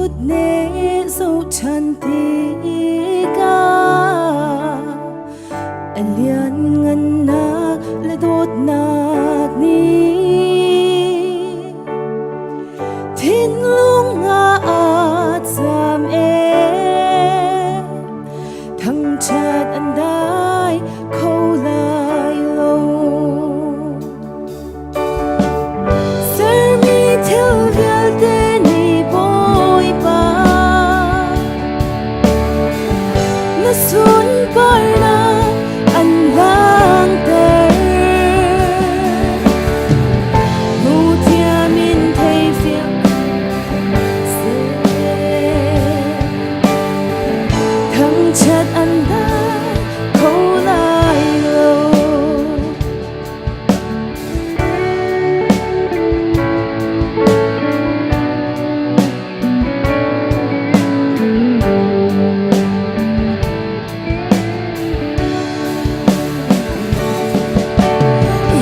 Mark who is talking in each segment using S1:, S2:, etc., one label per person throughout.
S1: cút nê dấu chân tí ca anh liền ngân nạc lệ đốt nạc ni thiên lung ngã át giảm e thăng chát anh đai khâu lại lâu sơ mi theo việc tên đi bôi ba nó xuống bờ na anh vang tê nụ thia min thấy phiền thăng chát anh đai khâu lại lâu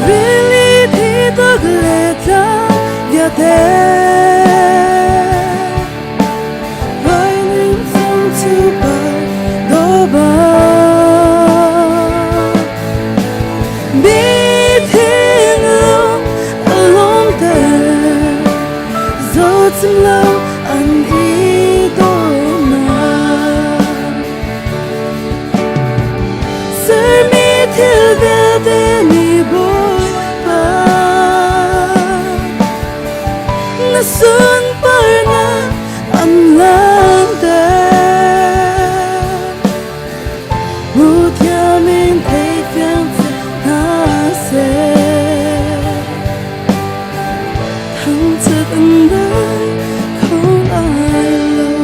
S1: really thì tôi lệ ra việc thế với những phong chưa bao đó bao biết thiên lâu ở lòng đời dẫu chừng lâu anh ý tôi mà giờ mi theo về tên đi bôi ba nó xuống bờ na anh lang đời một nhà mình thấy phiền na sẽ thăng chất anh đây không ai lâu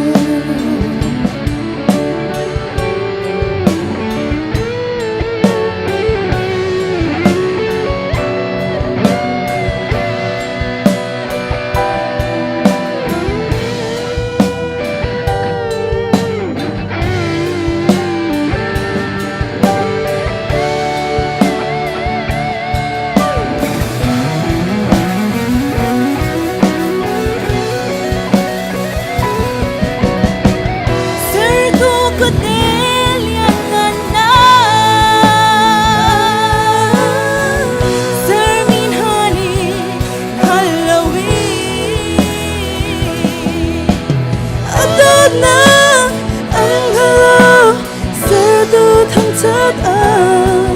S1: thăng chất anh